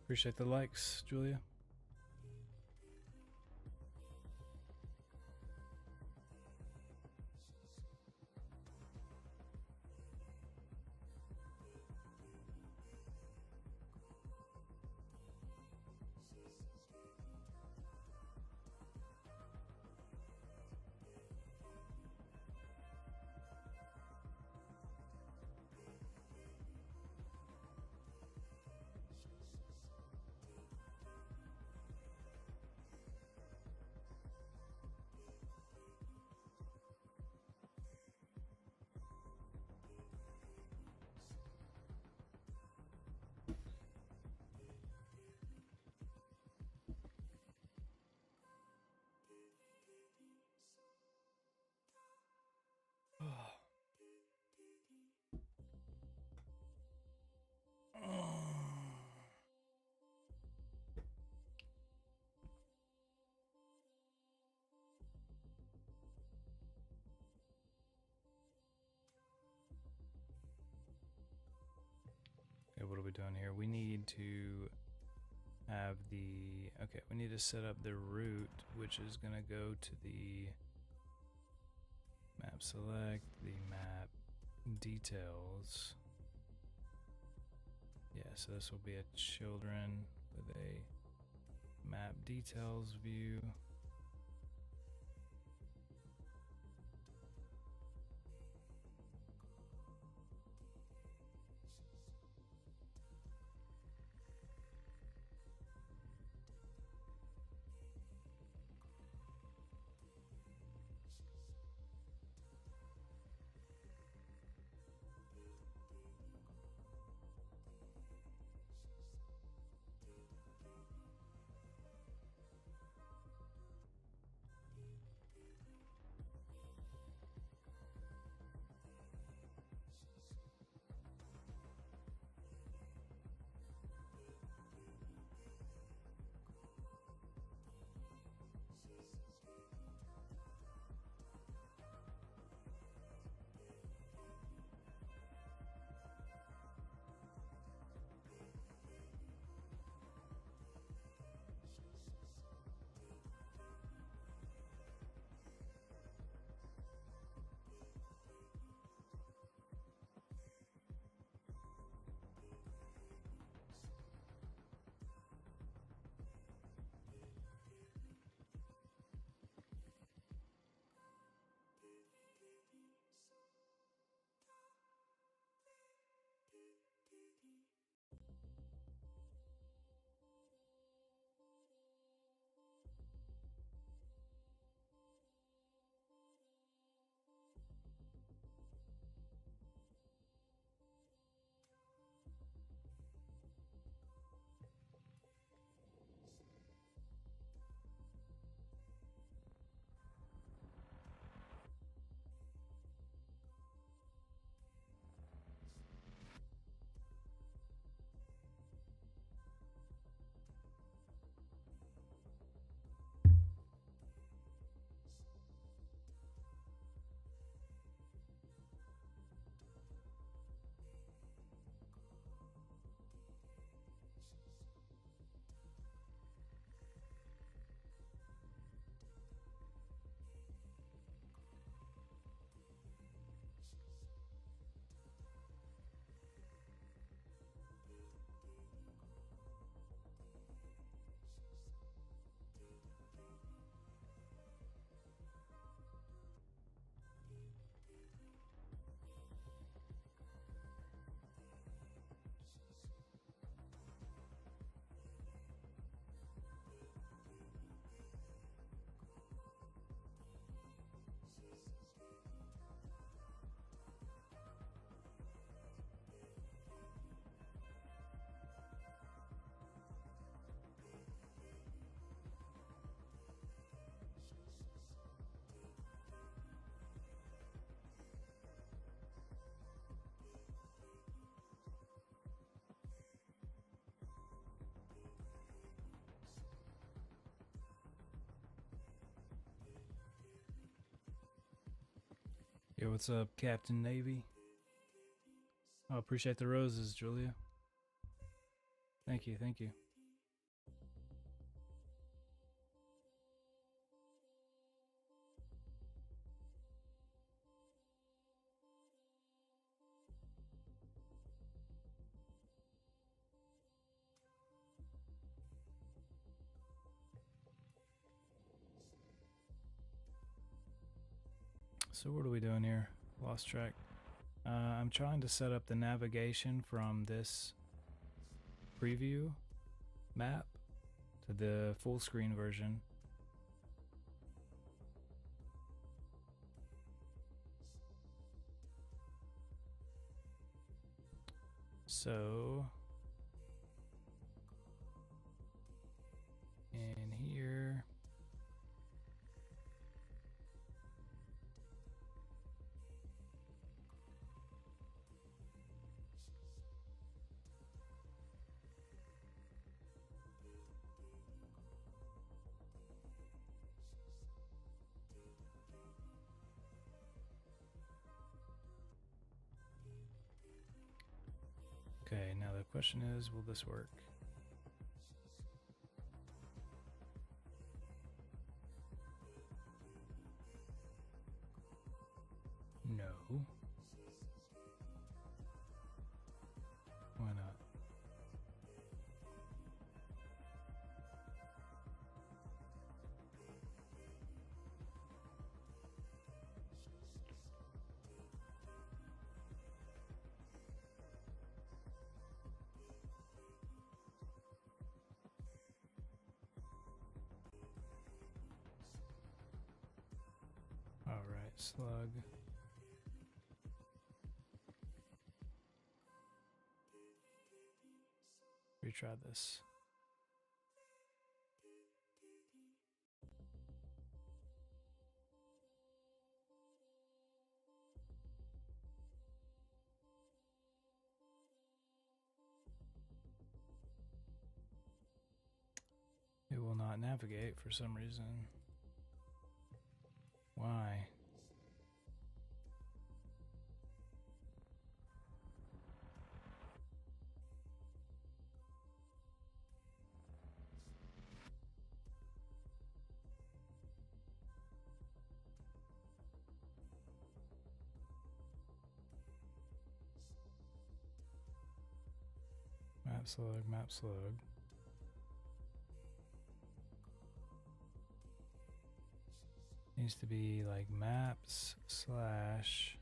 Appreciate the likes, Julia. doing here? We need to have the, okay, we need to set up the route, which is going to go to the map select, the map details. Yeah, so this will be a children with a map details view. Yo, what's up, Captain Navy? Oh, appreciate the roses, Julia. Thank you, thank you. So what are we doing here? Lost track. I'm trying to set up the navigation from this preview map to the full screen version. So in here, okay, now the question is, will this work? No. Why not? All right, slug. Retry this. It will not navigate for some reason. Why? Map slug, map slug. Needs to be like maps slash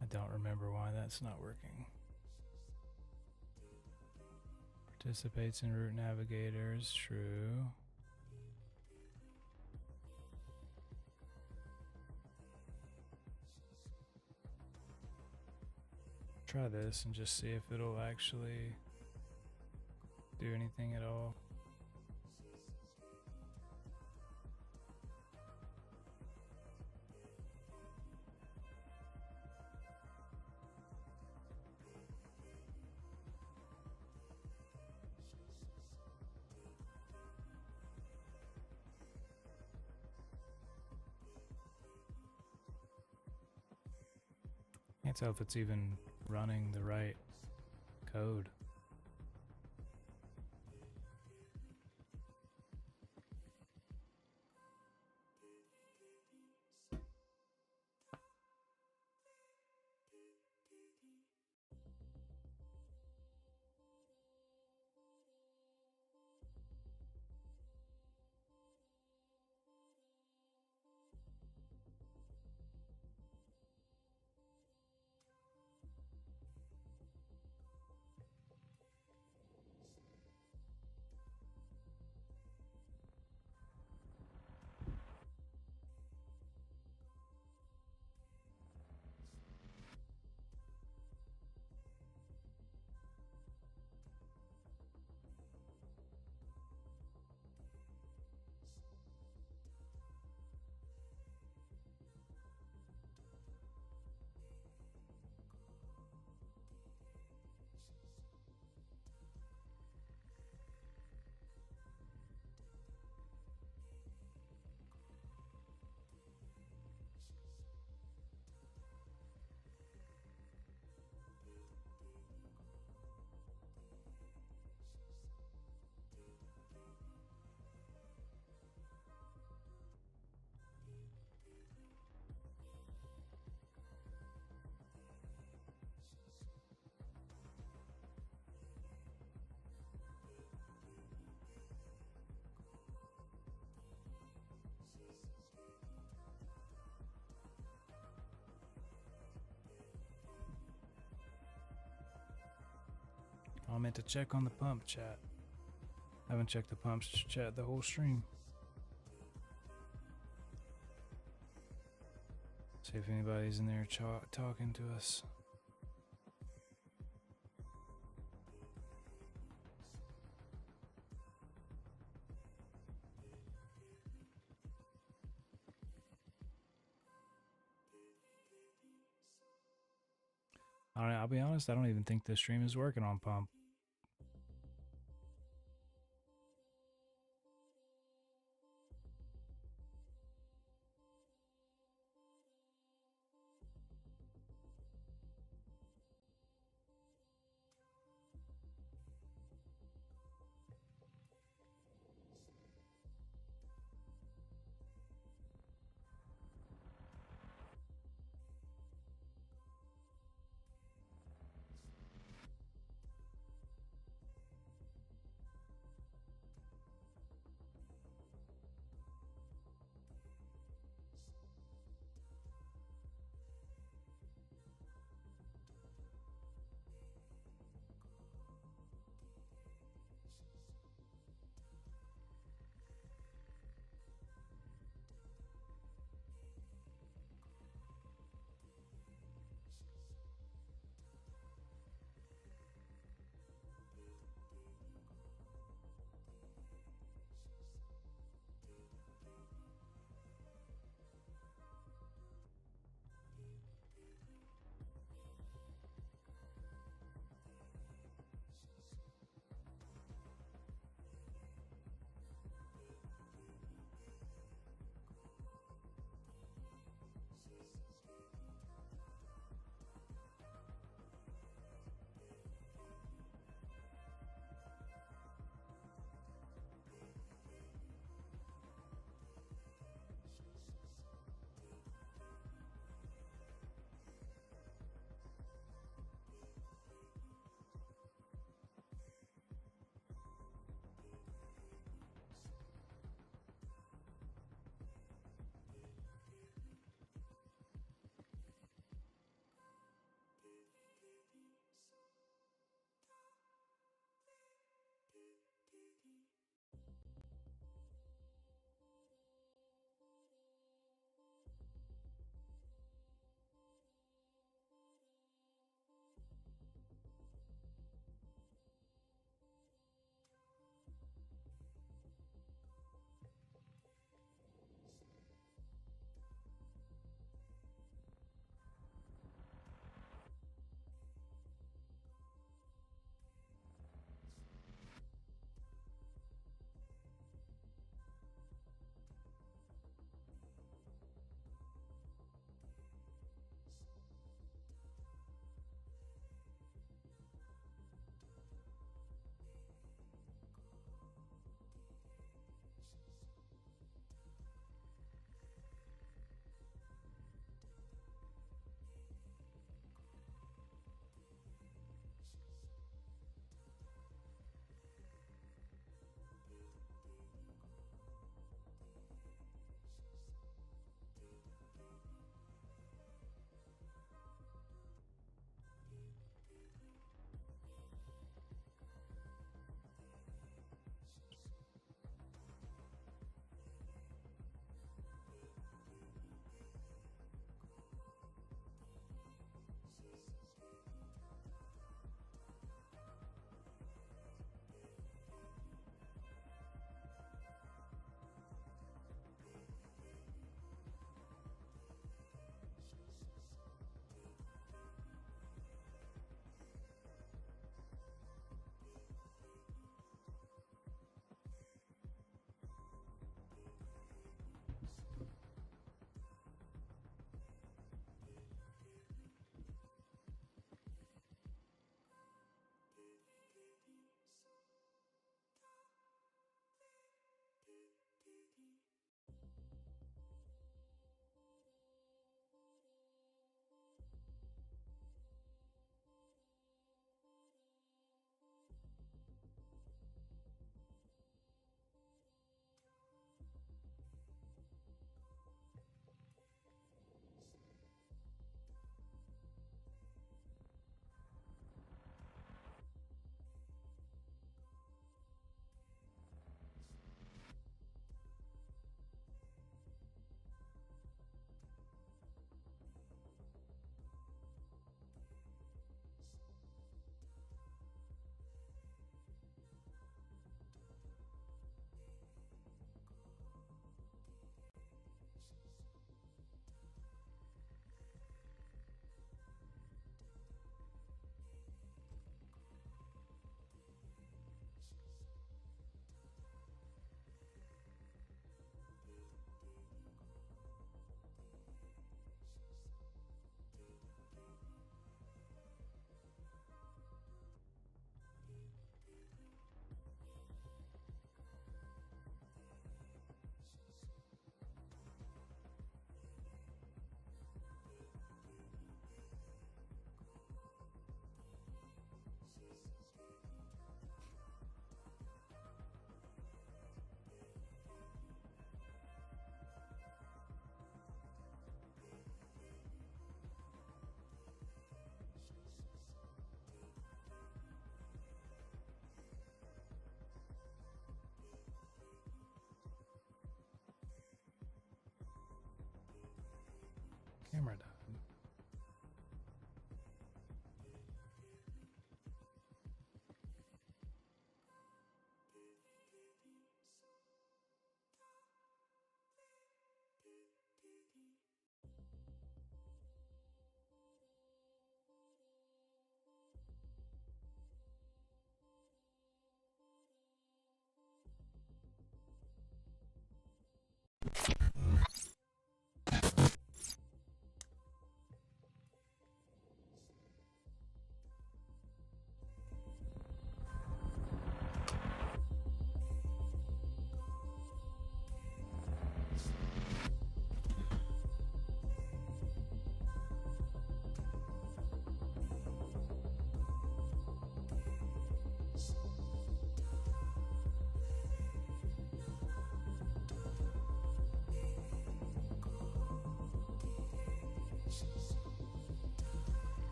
I don't remember why that's not working. Participates in route navigators, true. Try this and just see if it'll actually do anything at all. Can't tell if it's even running the right code. I meant to check on the pump chat. I haven't checked the pumps chat the whole stream. See if anybody's in there talking to us. I'll be honest, I don't even think this stream is working on pump.